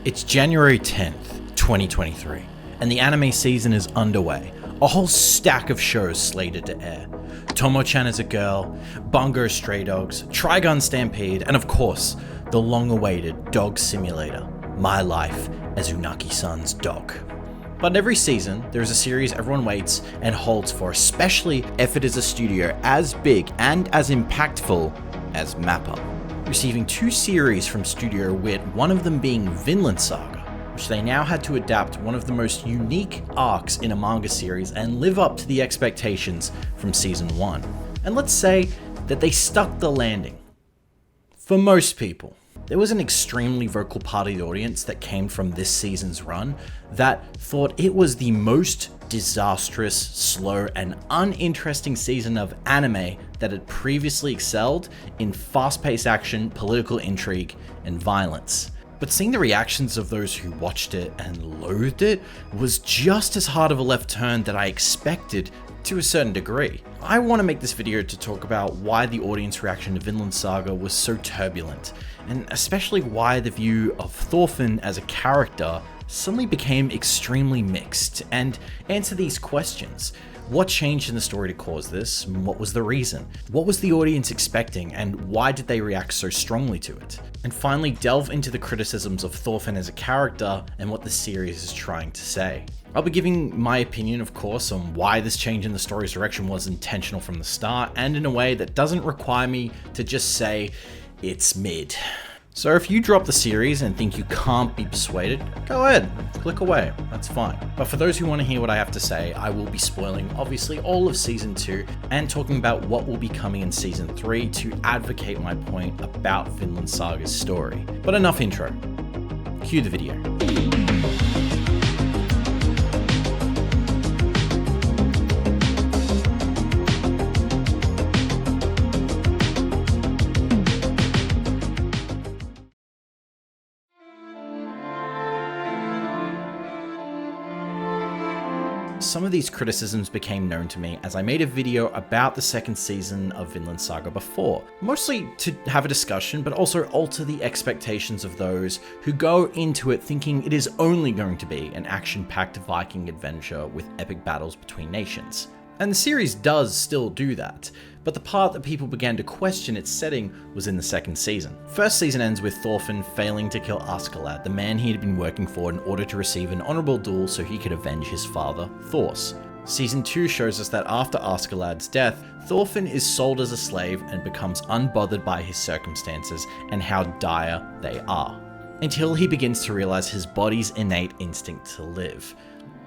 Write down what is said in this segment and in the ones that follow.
It's January 10th, 2023, and the anime season is underway. A whole stack of shows slated to air. Tomo-chan is a Girl, Bungo Stray Dogs, Trigun Stampede, and of course, the long-awaited Dog Simulator, My Life as Unagi-san's Dog. But every season, there is a series everyone waits and holds for, especially if it is a studio as big and as impactful as MAPPA. Receiving 2 series from Studio Wit, one of them being Vinland Saga, which they now had to adapt one of the most unique arcs in a manga series and live up to the expectations from season 1. And let's say that they stuck the landing. For most people. There was an extremely vocal part of the audience that came from this season's run that thought it was the most disastrous, slow, and uninteresting season of anime that had previously excelled in fast-paced action, political intrigue, and violence. But seeing the reactions of those who watched it and loathed it was just as hard of a left turn that I expected to a certain degree. I want to make this video to talk about why the audience reaction to Vinland Saga was so turbulent, and especially why the view of Thorfinn as a character suddenly became extremely mixed, and answer these questions. What changed in the story to cause this? What was the reason? What was the audience expecting, and why did they react so strongly to it? And finally, delve into the criticisms of Thorfinn as a character and what the series is trying to say. I'll be giving my opinion, of course, on why this change in the story's direction was intentional from the start, and in a way that doesn't require me to just say, it's mid. So if you drop the series and think you can't be persuaded, go ahead, click away, that's fine. But for those who want to hear what I have to say, I will be spoiling obviously all of season 2 and talking about what will be coming in season 3 to advocate my point about Vinland Saga's story. But enough intro, cue the video. Some of these criticisms became known to me as I made a video about the second season of Vinland Saga before, mostly to have a discussion, but also alter the expectations of those who go into it thinking it is only going to be an action-packed Viking adventure with epic battles between nations. And the series does still do that, but the part that people began to question its setting was in the second season. First season ends with Thorfinn failing to kill Askeladd, the man he had been working for in order to receive an honorable duel so he could avenge his father, Thors. Season 2 shows us that after Askeladd's death, Thorfinn is sold as a slave and becomes unbothered by his circumstances and how dire they are, until he begins to realize his body's innate instinct to live,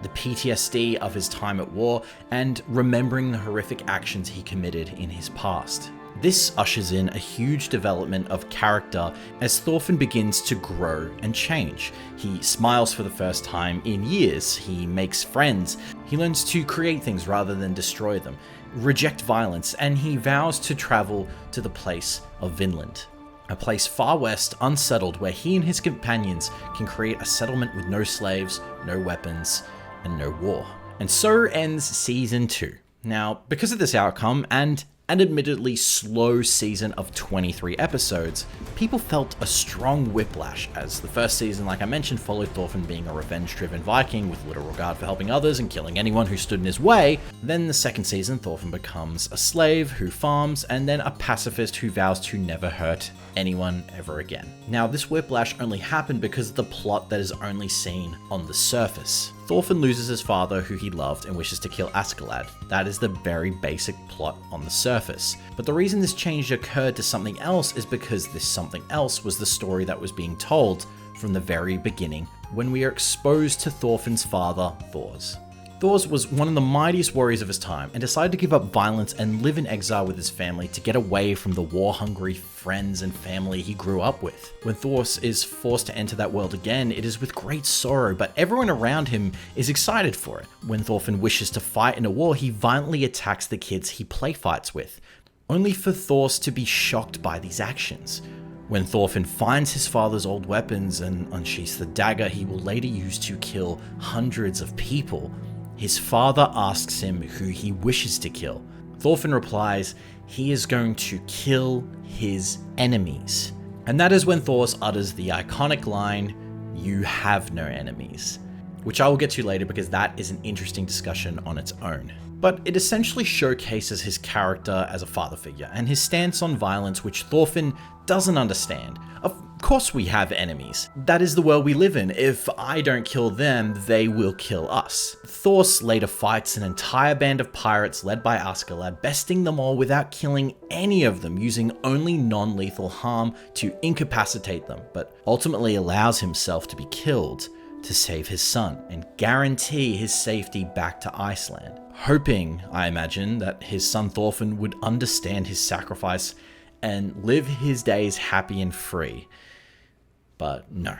the PTSD of his time at war, and remembering the horrific actions he committed in his past. This ushers in a huge development of character as Thorfinn begins to grow and change. He smiles for the first time in years, he makes friends, he learns to create things rather than destroy them, reject violence, and he vows to travel to the place of Vinland. A place far west, unsettled, where he and his companions can create a settlement with no slaves, no weapons, and no war. And so ends season 2. Now, because of this outcome and an admittedly slow season of 23 episodes, people felt a strong whiplash as the first season, like I mentioned, followed Thorfinn being a revenge-driven Viking with little regard for helping others and killing anyone who stood in his way. Then the second season, Thorfinn becomes a slave who farms, and then a pacifist who vows to never hurt anyone ever again. Now, this whiplash only happened because of the plot that is only seen on the surface. Thorfinn loses his father who he loved and wishes to kill Askeladd. That is the very basic plot on the surface. But the reason this change occurred to something else is because this something else was the story that was being told from the very beginning when we are exposed to Thorfinn's father, Thors. Thors was one of the mightiest warriors of his time and decided to give up violence and live in exile with his family to get away from the war-hungry friends and family he grew up with. When Thors is forced to enter that world again, it is with great sorrow, but everyone around him is excited for it. When Thorfinn wishes to fight in a war, he violently attacks the kids he play fights with, only for Thors to be shocked by these actions. When Thorfinn finds his father's old weapons and unsheaths the dagger he will later use to kill hundreds of people, his father asks him who he wishes to kill. Thorfinn replies, he is going to kill his enemies. And that is when Thors utters the iconic line, you have no enemies. Which I will get to later because that is an interesting discussion on its own. But it essentially showcases his character as a father figure and his stance on violence, which Thorfinn doesn't understand. Of course we have enemies. That is the world we live in. If I don't kill them, they will kill us. Thors later fights an entire band of pirates led by Askeladd, besting them all without killing any of them, using only non-lethal harm to incapacitate them, but ultimately allows himself to be killed to save his son and guarantee his safety back to Iceland. Hoping, I imagine, that his son Thorfinn would understand his sacrifice and live his days happy and free. But no.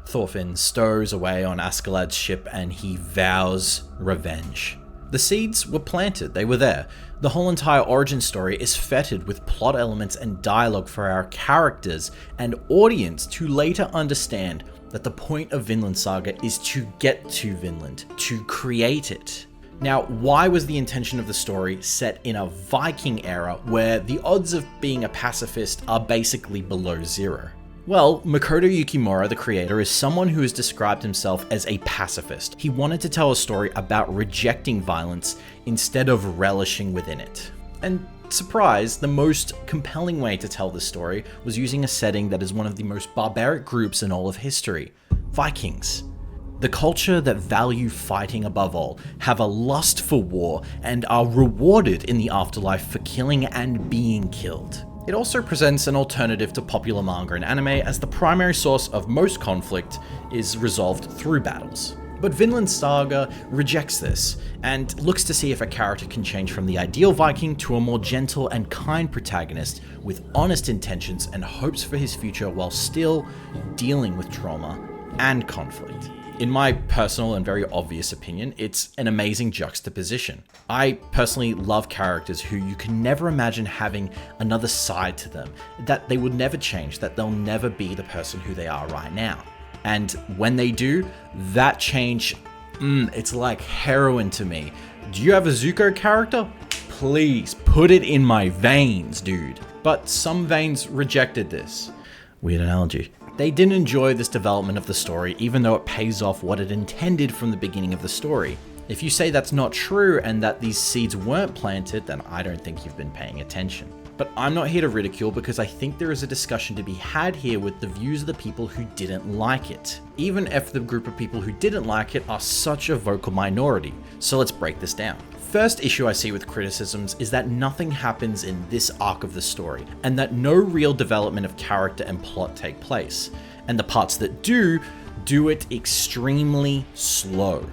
Thorfinn stows away on Askeladd's ship and he vows revenge. The seeds were planted, they were there. The whole entire origin story is fettered with plot elements and dialogue for our characters and audience to later understand that the point of Vinland Saga is to get to Vinland, to create it. Now, why was the intention of the story set in a Viking era where the odds of being a pacifist are basically below zero? Well, Makoto Yukimura, the creator, is someone who has described himself as a pacifist. He wanted to tell a story about rejecting violence instead of relishing within it. And surprise, the most compelling way to tell this story was using a setting that is one of the most barbaric groups in all of history, Vikings. The culture that value fighting above all, have a lust for war, and are rewarded in the afterlife for killing and being killed. It also presents an alternative to popular manga and anime, as the primary source of most conflict is resolved through battles. But Vinland Saga rejects this, and looks to see if a character can change from the ideal Viking to a more gentle and kind protagonist with honest intentions and hopes for his future while still dealing with trauma and conflict. In my personal and very obvious opinion, it's an amazing juxtaposition. I personally love characters who you can never imagine having another side to them, that they would never change, that they'll never be the person who they are right now. And when they do, that change, it's like heroin to me. Do you have a Zuko character? Please, put it in my veins, dude. But some veins rejected this. Weird analogy. They didn't enjoy this development of the story, even though it pays off what it intended from the beginning of the story. If you say that's not true and that these seeds weren't planted, then I don't think you've been paying attention. But I'm not here to ridicule because I think there is a discussion to be had here with the views of the people who didn't like it, even if the group of people who didn't like it are such a vocal minority. So let's break this down. First issue I see with criticisms is that nothing happens in this arc of the story, and that no real development of character and plot take place, and the parts that do it extremely slow.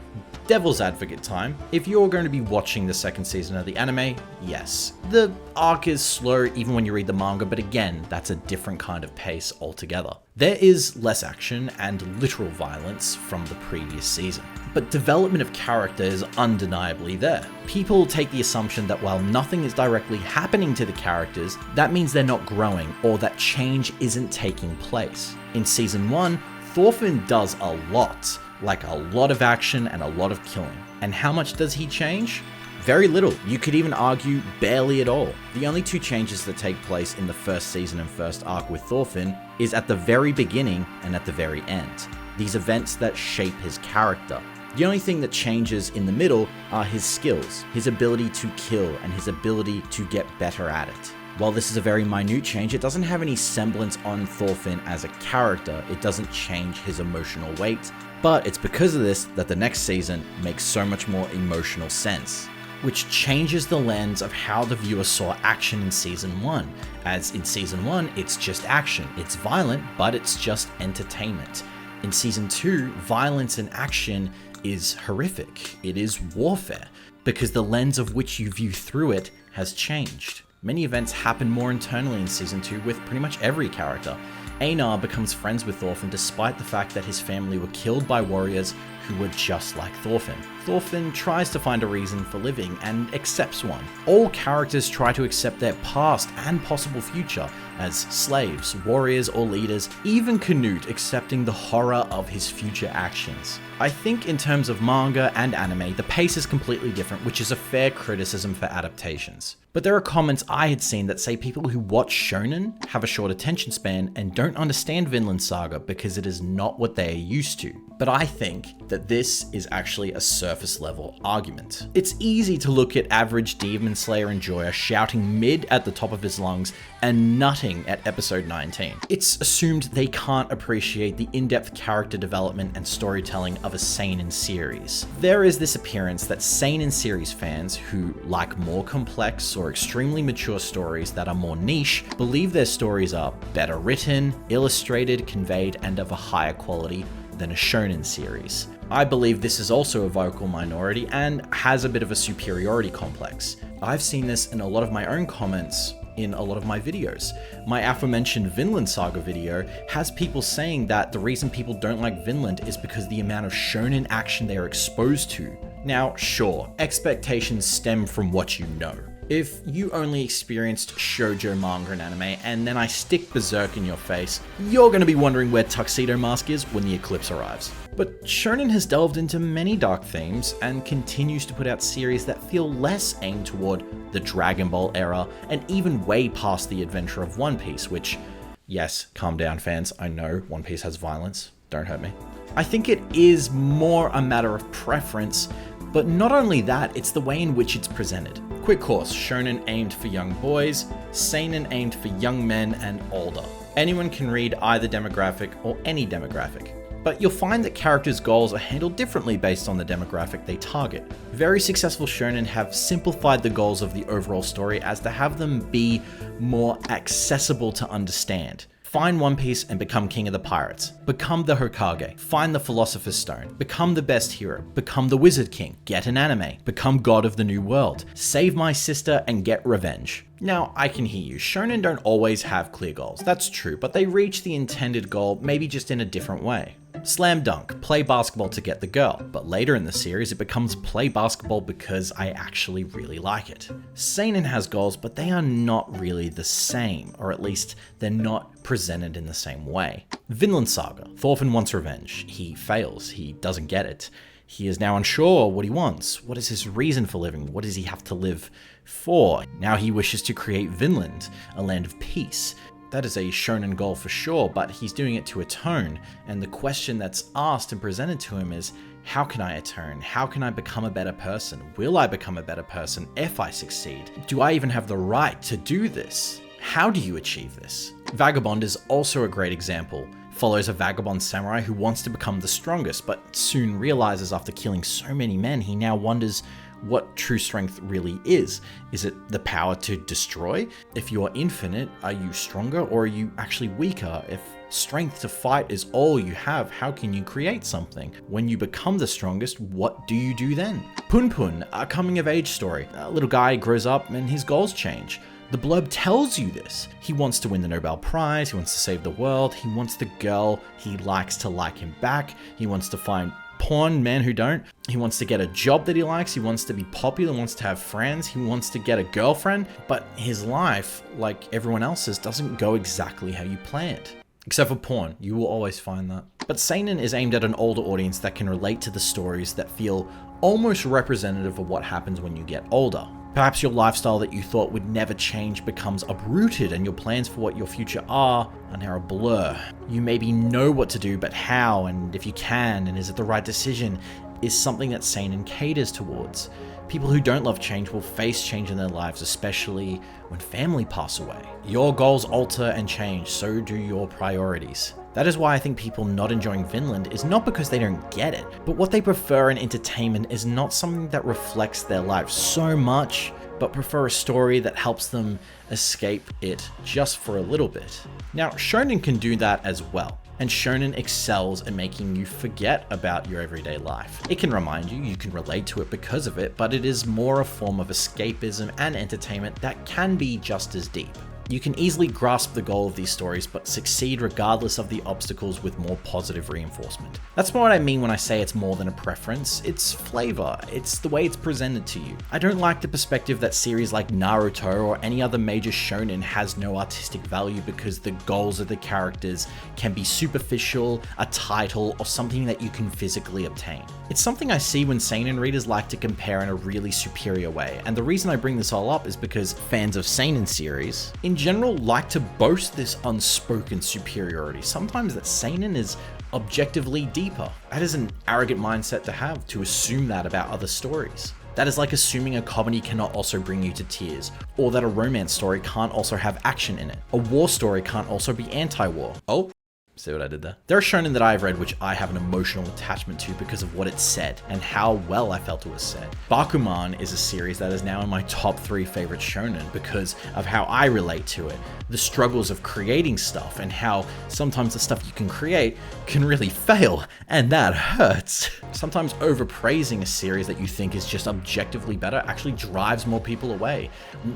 Devil's advocate time. If you're going to be watching the second season of the anime, yes. The arc is slow even when you read the manga, but again, that's a different kind of pace altogether. There is less action and literal violence from the previous season, but development of character is undeniably there. People take the assumption that while nothing is directly happening to the characters, that means they're not growing or that change isn't taking place. In season 1, Thorfinn does a lot. Like a lot of action and a lot of killing. And how much does he change? Very little. You could even argue barely at all. The only two changes that take place in the first season and first arc with Thorfinn is at the very beginning and at the very end. These events that shape his character. The only thing that changes in the middle are his skills, his ability to kill and his ability to get better at it. While this is a very minute change, it doesn't have any semblance on Thorfinn as a character. It doesn't change his emotional weight. But it's because of this that the next season makes so much more emotional sense, which changes the lens of how the viewer saw action in season 1. As in season 1, it's just action. It's violent, but it's just entertainment. In season 2, violence and action is horrific. It is warfare, because the lens of which you view through it has changed. Many events happen more internally in season 2 with pretty much every character. Einar becomes friends with Thorfinn despite the fact that his family were killed by warriors who are just like Thorfinn. Thorfinn tries to find a reason for living and accepts one. All characters try to accept their past and possible future as slaves, warriors, or leaders, even Canute accepting the horror of his future actions. I think in terms of manga and anime, the pace is completely different, which is a fair criticism for adaptations. But there are comments I had seen that say people who watch shonen have a short attention span and don't understand Vinland Saga because it is not what they are used to. But I think that this is actually a surface level argument. It's easy to look at average Demon Slayer enjoyer shouting mid at the top of his lungs and nutting at episode 19. It's assumed they can't appreciate the in-depth character development and storytelling of a seinen series. There is this appearance that seinen series fans who like more complex or extremely mature stories that are more niche believe their stories are better written, illustrated, conveyed, and of a higher quality than a shonen series. I believe this is also a vocal minority and has a bit of a superiority complex. I've seen this in a lot of my own comments in a lot of my videos. My aforementioned Vinland Saga video has people saying that the reason people don't like Vinland is because the amount of shonen action they are exposed to. Now, sure, expectations stem from what you know. If you only experienced shoujo manga and anime, and then I stick Berserk in your face, you're going to be wondering where Tuxedo Mask is when the eclipse arrives. But shonen has delved into many dark themes and continues to put out series that feel less aimed toward the Dragon Ball era and even way past the adventure of One Piece, which, yes, calm down fans, I know One Piece has violence, don't hurt me. I think it is more a matter of preference, but not only that, it's the way in which it's presented. Quick course, shonen aimed for young boys, seinen aimed for young men and older. Anyone can read either demographic or any demographic. But you'll find that characters' goals are handled differently based on the demographic they target. Very successful shonen have simplified the goals of the overall story as to have them be more accessible to understand. Find One Piece and become King of the Pirates. Become the Hokage. Find the Philosopher's Stone. Become the best hero. Become the Wizard King. Get an anime. Become God of the New World. Save my sister and get revenge. Now, I can hear you. Shonen don't always have clear goals. That's true, but they reach the intended goal, maybe just in a different way. Slam dunk, play basketball to get the girl, but later in the series it becomes play basketball because I actually really like it. Seinen has goals, but they are not really the same, or at least they're not presented in the same way. Vinland Saga, Thorfinn wants revenge. He fails, he doesn't get it. He is now unsure what he wants. What is his reason for living? What does he have to live for? Now he wishes to create Vinland, a land of peace. That is a shonen goal for sure, but he's doing it to atone. And the question that's asked and presented to him is, how can I atone? How can I become a better person? Will I become a better person if I succeed? Do I even have the right to do this? How do you achieve this? Vagabond is also a great example. Follows a vagabond samurai who wants to become the strongest, but soon realizes after killing so many men, he now wonders what true strength really is. Is it the power to destroy? If you are infinite, are you stronger or are you actually weaker? If strength to fight is all you have, how can you create something? When you become the strongest, what do you do then? Pun Pun, a coming of age story. A little guy grows up and his goals change. The blurb tells you this. He wants to win the Nobel Prize, he wants to save the world, he wants the girl he likes to like him back, he wants to find porn men who don't, he wants to get a job that he likes, he wants to be popular, wants to have friends, he wants to get a girlfriend, but his life, like everyone else's, doesn't go exactly how you planned. Except for porn, you will always find that. But seinen is aimed at an older audience that can relate to the stories that feel almost representative of what happens when you get older. Perhaps your lifestyle that you thought would never change becomes uprooted and your plans for what your future are now a blur. You maybe know what to do, but how, and if you can, and is it the right decision, is something that seinen caters towards. People who don't love change will face change in their lives, especially when family pass away. Your goals alter and change, so do your priorities. That is why I think people not enjoying Vinland is not because they don't get it, but what they prefer in entertainment is not something that reflects their lives so much, but prefer a story that helps them escape it just for a little bit. Now, shonen can do that as well. And shonen excels at making you forget about your everyday life. It can remind you, you can relate to it because of it, but it is more a form of escapism and entertainment that can be just as deep. You can easily grasp the goal of these stories, but succeed regardless of the obstacles with more positive reinforcement. That's what I mean when I say it's more than a preference, it's flavor, it's the way it's presented to you. I don't like the perspective that series like Naruto or any other major shonen has no artistic value because the goals of the characters can be superficial, a title, or something that you can physically obtain. It's something I see when seinen readers like to compare in a really superior way, and the reason I bring this all up is because fans of seinen series, in general, like to boast this unspoken superiority. Sometimes that seinen is objectively deeper. That is an arrogant mindset to have, to assume that about other stories. That is like assuming a comedy cannot also bring you to tears, or that a romance story can't also have action in it. A war story can't also be anti-war. Oh, see what I did there? There are shonen that I've read which I have an emotional attachment to because of what it said and how well I felt it was said. Bakuman is a series that is now in my top 3 favorite shonen because of how I relate to it. The struggles of creating stuff and how sometimes the stuff you can create can really fail, and that hurts. Sometimes overpraising a series that you think is just objectively better actually drives more people away.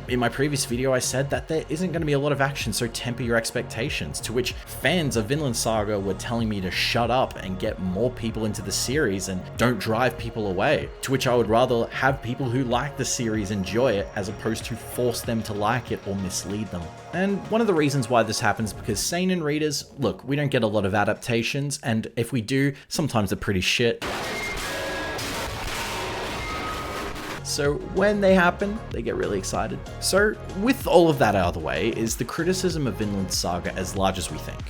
In my previous video I said that there isn't going to be a lot of action, so temper your expectations, to which fans of Vinland Saga were telling me to shut up and get more people into the series and don't drive people away, to which I would rather have people who like the series enjoy it as opposed to force them to like it or mislead them. And one of the reasons why this happens is because seinen readers, look, we don't get a lot of adaptations, and if we do, sometimes they're pretty shit. So when they happen, they get really excited. So with all of that out of the way, is the criticism of Vinland Saga as large as we think?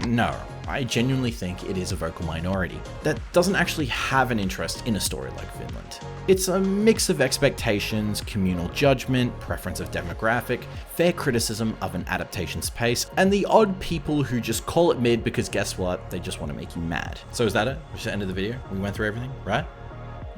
No, I genuinely think it is a vocal minority that doesn't actually have an interest in a story like Vinland. It's a mix of expectations, communal judgment, preference of demographic, fair criticism of an adaptation's pace, and the odd people who just call it mid because guess what? They just want to make you mad. So is that it? Which is the end of the video? We went through everything, right?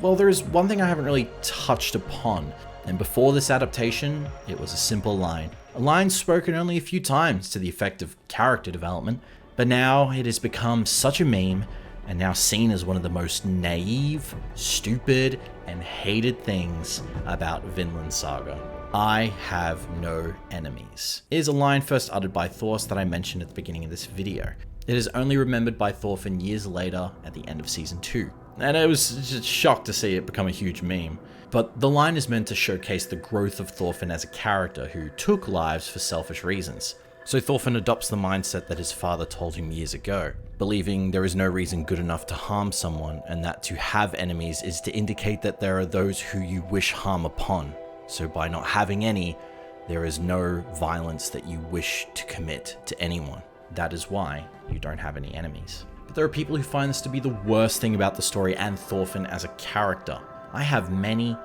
Well, there is one thing I haven't really touched upon, and before this adaptation, it was a simple line. A line spoken only a few times to the effect of character development, but now it has become such a meme and now seen as one of the most naive, stupid, and hated things about Vinland Saga. I have no enemies. It is a line first uttered by Thorst that I mentioned at the beginning of this video. It is only remembered by Thorfinn years later at the end of season 2. And I was just shocked to see it become a huge meme. But the line is meant to showcase the growth of Thorfinn as a character who took lives for selfish reasons. So Thorfinn adopts the mindset that his father told him years ago, believing there is no reason good enough to harm someone, and that to have enemies is to indicate that there are those who you wish harm upon. So by not having any, there is no violence that you wish to commit to anyone. That is why you don't have any enemies. But there are people who find this to be the worst thing about the story and Thorfinn as a character. I have many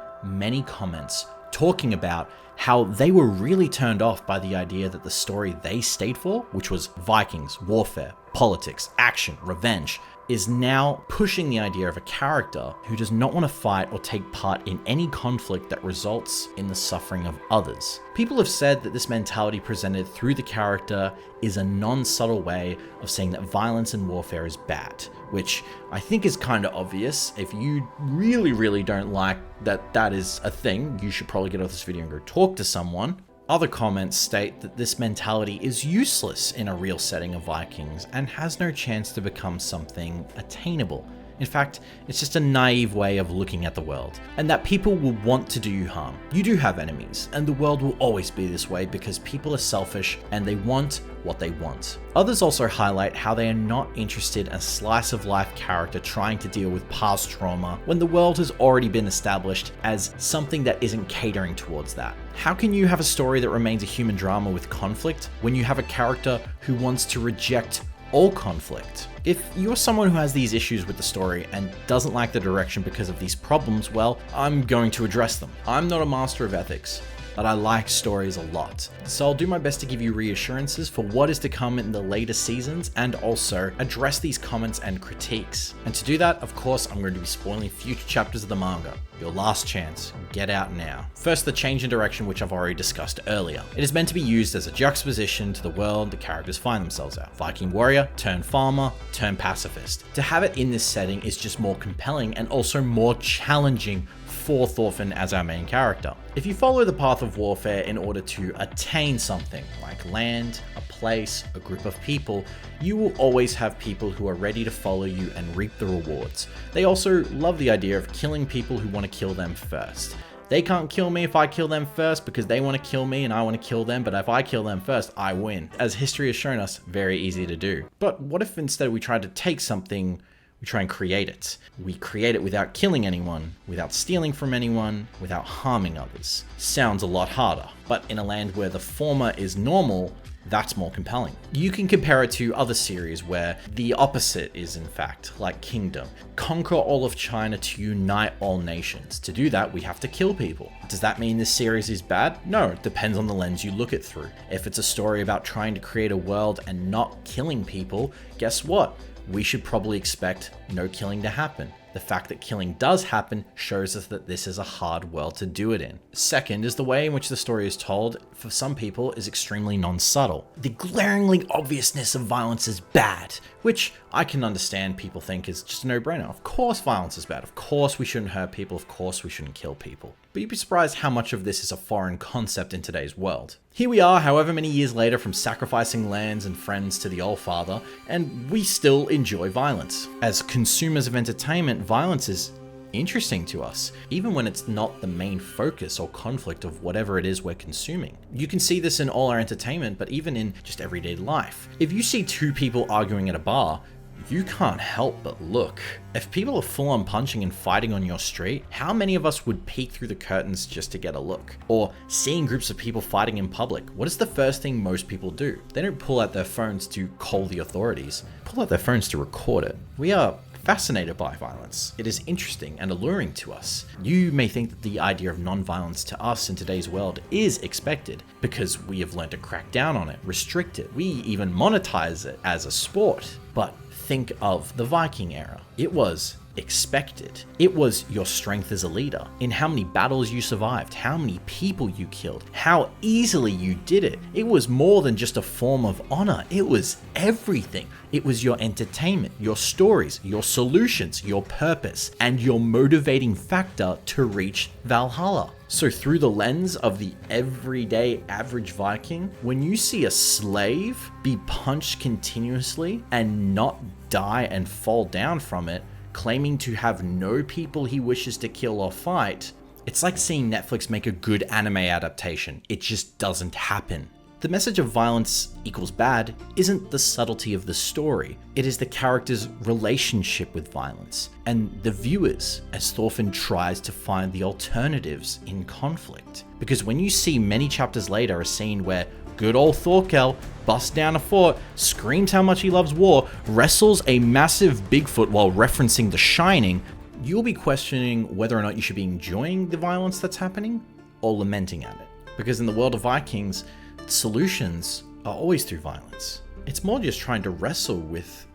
comments talking about how they were really turned off by the idea that the story they stayed for, which was Vikings, warfare, politics, action, revenge, is now pushing the idea of a character who does not want to fight or take part in any conflict that results in the suffering of others. People have said that this mentality presented through the character is a non-subtle way of saying that violence and warfare is bad, which I think is kind of obvious. If you really don't like that that is a thing, you should probably get off this video and go talk to someone. Other comments state that this mentality is useless in a real setting of Vikings and has no chance to become something attainable. In fact, it's just a naive way of looking at the world, and that people will want to do you harm. You do have enemies, and the world will always be this way because people are selfish and they want what they want. Others also highlight how they are not interested in a slice of life character trying to deal with past trauma when the world has already been established as something that isn't catering towards that. How can you have a story that remains a human drama with conflict when you have a character who wants to reject all conflict? If you're someone who has these issues with the story and doesn't like the direction because of these problems, well, I'm going to address them. I'm not a master of ethics, but I like stories a lot. So I'll do my best to give you reassurances for what is to come in the later seasons and also address these comments and critiques. And to do that, of course, I'm going to be spoiling future chapters of the manga. Your last chance, get out now. First, the change in direction, which I've already discussed earlier. It is meant to be used as a juxtaposition to the world the characters find themselves at. Viking warrior, turn farmer, turn pacifist. To have it in this setting is just more compelling and also more challenging for Thorfinn as our main character. If you follow the path of warfare in order to attain something, like land, a place, a group of people, you will always have people who are ready to follow you and reap the rewards. They also love the idea of killing people who want to kill them first. They can't kill me if I kill them first because they want to kill me and I want to kill them, but if I kill them first, I win. As history has shown us, very easy to do. But what if instead we tried to take something, we try and create it? We create it without killing anyone, without stealing from anyone, without harming others. Sounds a lot harder, but in a land where the former is normal, that's more compelling. You can compare it to other series where the opposite is in fact, like Kingdom. Conquer all of China to unite all nations. To do that, we have to kill people. Does that mean this series is bad? No, it depends on the lens you look it through. If it's a story about trying to create a world and not killing people, guess what? We should probably expect no killing to happen. The fact that killing does happen shows us that this is a hard world to do it in. Second is the way in which the story is told, for some people, is extremely non-subtle. The glaringly obviousness of violence is bad, which I can understand people think is just a no-brainer. Of course violence is bad, of course we shouldn't hurt people, of course we shouldn't kill people. But you'd be surprised how much of this is a foreign concept in today's world. Here we are, however many years later, from sacrificing lands and friends to the Allfather, and we still enjoy violence. As consumers of entertainment, violence is interesting to us, even when it's not the main focus or conflict of whatever it is we're consuming. You can see this in all our entertainment, but even in just everyday life. If you see two people arguing at a bar, you can't help but look. If people are full on punching and fighting on your street, how many of us would peek through the curtains just to get a look? Or seeing groups of people fighting in public, what is the first thing most people do? They don't pull out their phones to call the authorities, pull out their phones to record it. We are fascinated by violence. It is interesting and alluring to us. You may think that the idea of non-violence to us in today's world is expected because we have learned to crack down on it, restrict it, we even monetize it as a sport. But think of the Viking era. It was expected. It was your strength as a leader, in how many battles you survived, how many people you killed, how easily you did it. It was more than just a form of honor. It was everything. It was your entertainment, your stories, your solutions, your purpose, and your motivating factor to reach Valhalla. So through the lens of the everyday average Viking, when you see a slave be punched continuously and not die and fall down from it, claiming to have no people he wishes to kill or fight, it's like seeing Netflix make a good anime adaptation. It just doesn't happen. The message of violence equals bad isn't the subtlety of the story, it is the character's relationship with violence, and the viewers as Thorfinn tries to find the alternatives in conflict. Because when you see many chapters later a scene where good old Thorkel busts down a fort, screams how much he loves war, wrestles a massive Bigfoot while referencing The Shining, you'll be questioning whether or not you should be enjoying the violence that's happening or lamenting at it. Because in the world of Vikings, solutions are always through violence. It's more just trying to wrestle with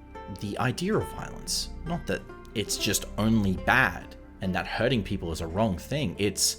the idea of violence. Not that it's just only bad and that hurting people is a wrong thing. It's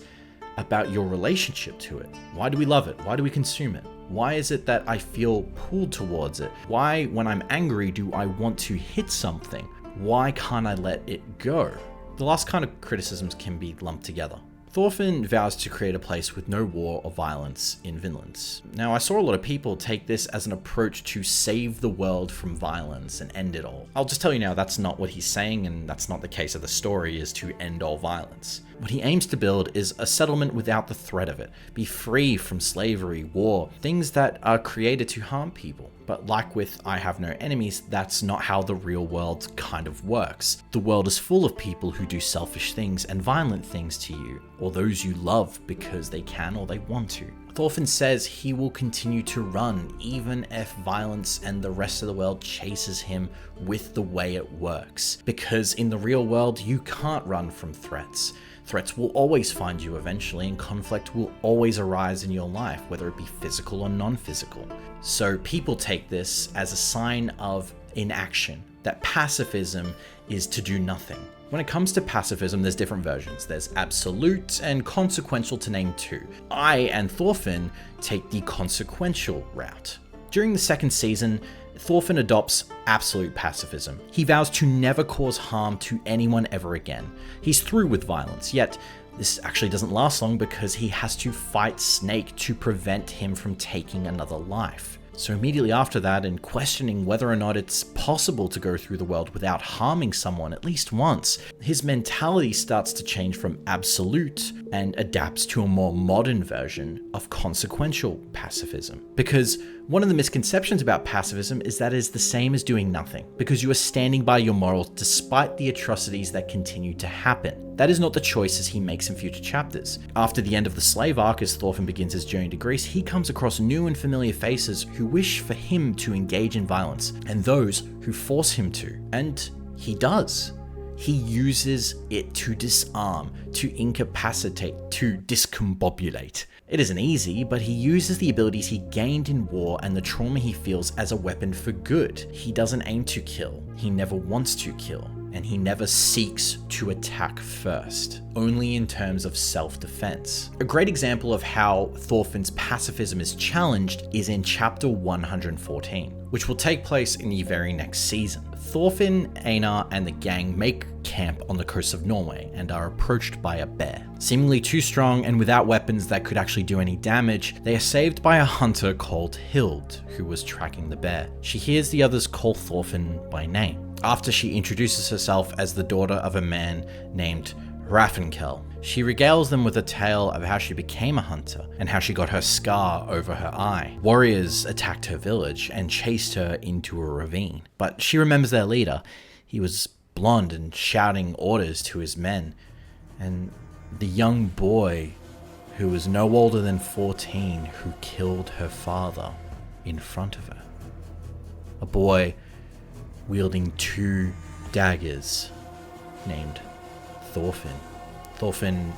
about your relationship to it. Why do we love it? Why do we consume it? Why is it that I feel pulled towards it? Why, when I'm angry, do I want to hit something? Why can't I let it go? The last kind of criticisms can be lumped together. Thorfinn vows to create a place with no war or violence in Vinland. Now, I saw a lot of people take this as an approach to save the world from violence and end it all. I'll just tell you now, that's not what he's saying, and that's not the case of the story, is to end all violence. What he aims to build is a settlement without the threat of it. Be free from slavery, war, things that are created to harm people. But like with I Have No Enemies, that's not how the real world kind of works. The world is full of people who do selfish things and violent things to you, or those you love because they can or they want to. Thorfinn says he will continue to run even if violence and the rest of the world chases him with the way it works. Because in the real world, you can't run from threats. Threats will always find you eventually, and conflict will always arise in your life, whether it be physical or non-physical. So people take this as a sign of inaction, that pacifism is to do nothing. When it comes to pacifism, there's different versions. There's absolute and consequential, to name two. I and Thorfinn take the consequential route. During the second season, Thorfinn adopts absolute pacifism. He vows to never cause harm to anyone ever again. He's through with violence, yet This actually doesn't last long because he has to fight Snake to prevent him from taking another life. So immediately after that, and questioning whether or not it's possible to go through the world without harming someone at least once, his mentality starts to change from absolute and adapts to a more modern version of consequential pacifism. Because one of the misconceptions about pacifism is that it is the same as doing nothing, because you are standing by your morals despite the atrocities that continue to happen. That is not the choices he makes in future chapters. After the end of the slave arc, as Thorfinn begins his journey to Greece, he comes across new and familiar faces who wish for him to engage in violence, and those who force him to. And he does. He uses it to disarm, to incapacitate, to discombobulate. It isn't easy, but he uses the abilities he gained in war and the trauma he feels as a weapon for good. He doesn't aim to kill, he never wants to kill, and he never seeks to attack first, only in terms of self-defense. A great example of how Thorfinn's pacifism is challenged is in chapter 114, which will take place in the very next season. Thorfinn, Einar, and the gang make camp on the coast of Norway and are approached by a bear. Seemingly too strong and without weapons that could actually do any damage, they are saved by a hunter called Hild, who was tracking the bear. She hears the others call Thorfinn by name, after she introduces herself as the daughter of a man named Rafnkel. She regales them with a tale of how she became a hunter and how she got her scar over her eye. Warriors attacked her village and chased her into a ravine, but she remembers their leader. He was blonde and shouting orders to his men, and the young boy who was no older than 14 who killed her father in front of her. A boy wielding 2 daggers named Thorfinn. Thorfinn,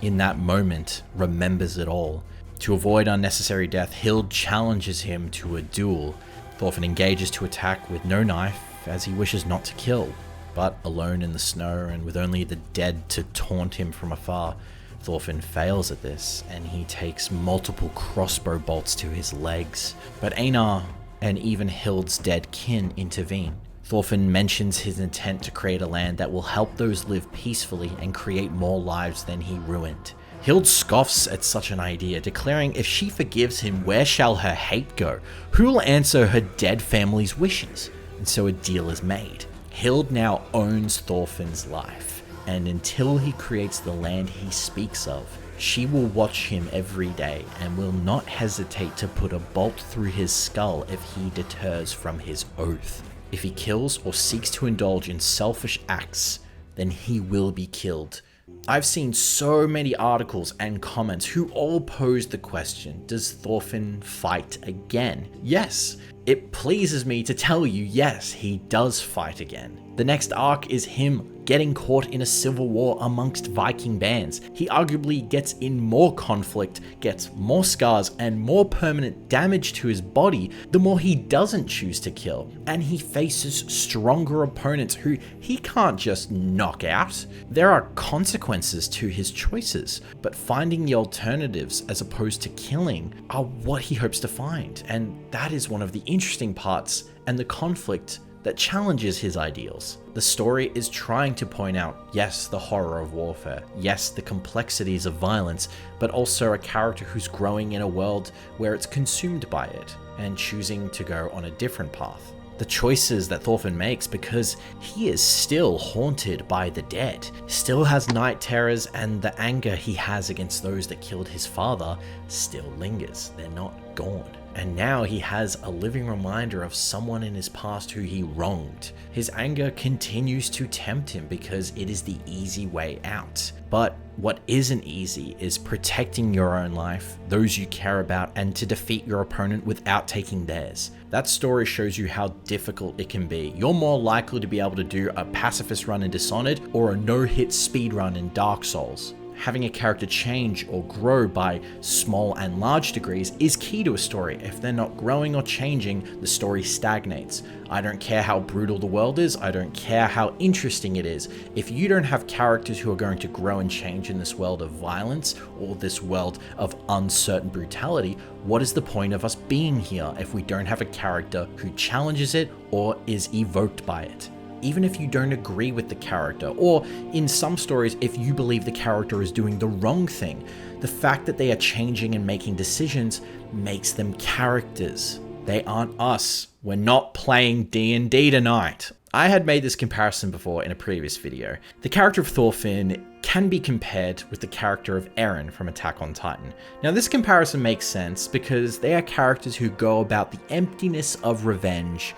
in that moment, remembers it all. To avoid unnecessary death, Hild challenges him to a duel. Thorfinn engages to attack with no knife, as he wishes not to kill. But alone in the snow and with only the dead to taunt him from afar, Thorfinn fails at this, and he takes multiple crossbow bolts to his legs. But Einar and even Hild's dead kin intervene. Thorfinn mentions his intent to create a land that will help those live peacefully and create more lives than he ruined. Hild scoffs at such an idea, declaring if she forgives him, where shall her hate go? Who will answer her dead family's wishes? And so a deal is made. Hild now owns Thorfinn's life, and until he creates the land he speaks of, she will watch him every day and will not hesitate to put a bolt through his skull if he deters from his oath. If he kills or seeks to indulge in selfish acts, then he will be killed. I've seen so many articles and comments who all pose the question, does Thorfinn fight again? Yes, it pleases me to tell you, yes, he does fight again. The next arc is him getting caught in a civil war amongst Viking bands. He arguably gets in more conflict, gets more scars and more permanent damage to his body the more he doesn't choose to kill. And he faces stronger opponents who he can't just knock out. There are consequences to his choices, but finding the alternatives as opposed to killing are what he hopes to find. And that is one of the interesting parts and the conflict that challenges his ideals. The story is trying to point out, yes, the horror of warfare, yes, the complexities of violence, but also a character who's growing in a world where it's consumed by it and choosing to go on a different path. The choices that Thorfinn makes, because he is still haunted by the dead, still has night terrors, and the anger he has against those that killed his father still lingers. They're not gone. And now he has a living reminder of someone in his past who he wronged. His anger continues to tempt him because it is the easy way out. But what isn't easy is protecting your own life, those you care about, and to defeat your opponent without taking theirs. That story shows you how difficult it can be. You're more likely to be able to do a pacifist run in Dishonored or a no-hit speed run in Dark Souls. Having a character change or grow by small and large degrees is key to a story. If they're not growing or changing, the story stagnates. I don't care how brutal the world is, I don't care how interesting it is. If you don't have characters who are going to grow and change in this world of violence or this world of uncertain brutality, what is the point of us being here if we don't have a character who challenges it or is evoked by it? even if you don't agree with the character, or in some stories, if you believe the character is doing the wrong thing. The fact that they are changing and making decisions makes them characters. They aren't us. We're not playing D&D tonight. I had made this comparison before in a previous video. The character of Thorfinn can be compared with the character of Eren from Attack on Titan. Now this comparison makes sense because they are characters who go about the emptiness of revenge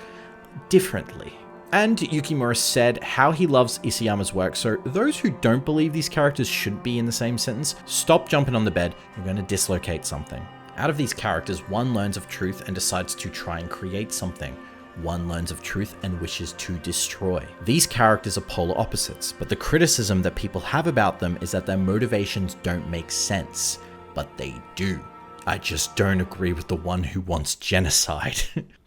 differently. And Yukimura said how he loves Isayama's work, so those who don't believe these characters should be in the same sentence, stop jumping on the bed, you're going to dislocate something. Out of these characters, one learns of truth and decides to try and create something. One learns of truth and wishes to destroy. These characters are polar opposites, but the criticism that people have about them is that their motivations don't make sense. But they do. I just don't agree with the one who wants genocide.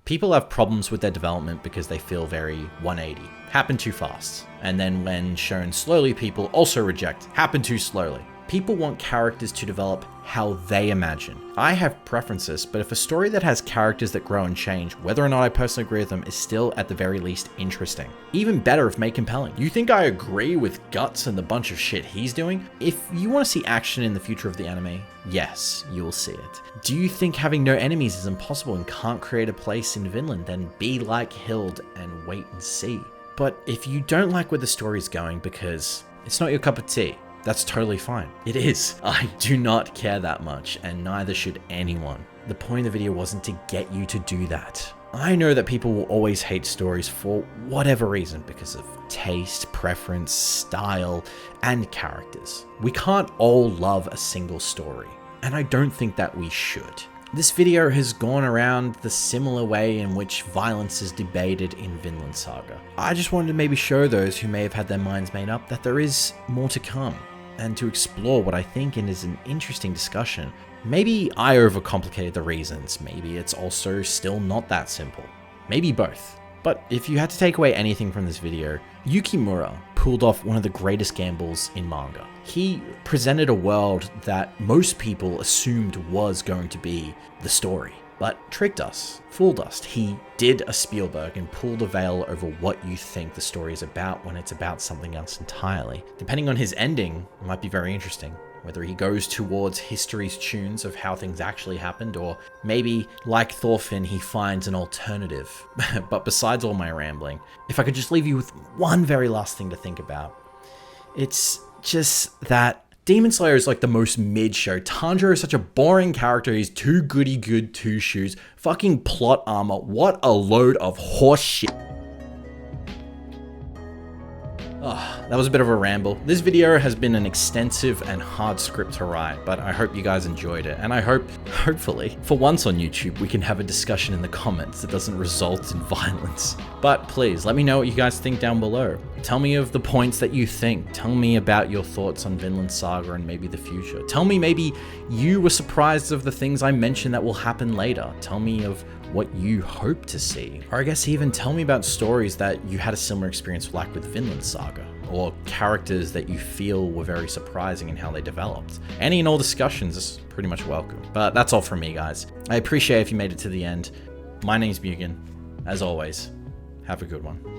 People have problems with their development because they feel very 180. Happen too fast. And then when shown slowly, people also reject. Happen too slowly. People want characters to develop how they imagine. I have preferences, but if a story that has characters that grow and change, whether or not I personally agree with them, is still at the very least interesting. Even better if made compelling. You think I agree with Guts and the bunch of shit he's doing? If you want to see action in the future of the anime, yes, you will see it. Do you think having no enemies is impossible and can't create a place in Vinland? Then be like Hild and wait and see. But if you don't like where the story's going because it's not your cup of tea, that's totally fine. It is. I do not care that much, and neither should anyone. The point of the video wasn't to get you to do that. I know that people will always hate stories for whatever reason, because of taste, preference, style, and characters. We can't all love a single story, and I don't think that we should. This video has gone around the similar way in which violence is debated in Vinland Saga. I just wanted to maybe show those who may have had their minds made up that there is more to come, and to explore what I think is an interesting discussion. Maybe I overcomplicated the reasons, maybe it's also still not that simple. Maybe both. But if you had to take away anything from this video, Yukimura pulled off one of the greatest gambles in manga. He presented a world that most people assumed was going to be the story, but tricked us, fooled us. He did a Spielberg and pulled a veil over what you think the story is about when it's about something else entirely. Depending on his ending, it might be very interesting. Whether he goes towards history's tunes of how things actually happened, or maybe, like Thorfinn, he finds an alternative. But besides all my rambling, if I could just leave you with one very last thing to think about, it's just that Demon Slayer is like the most mid-show. Tanjiro is such a boring character. He's too goody good, two shoes. Fucking plot armor. What a load of horse shit. Oh, that was a bit of a ramble. This video has been an extensive and hard script to write, but I hope you guys enjoyed it. And I hope, hopefully, for once on YouTube, we can have a discussion in the comments that doesn't result in violence. But please, let me know what you guys think down below. Tell me of the points that you think. Tell me about your thoughts on Vinland Saga and maybe the future. Tell me maybe you were surprised of the things I mentioned that will happen later. Tell me of what you hope to see. Or I guess even tell me about stories that you had a similar experience like with Vinland Saga, or characters that you feel were very surprising in how they developed. Any and all discussions is pretty much welcome. But that's all from me, guys. I appreciate if you made it to the end. My name's Mugen. As always, have a good one.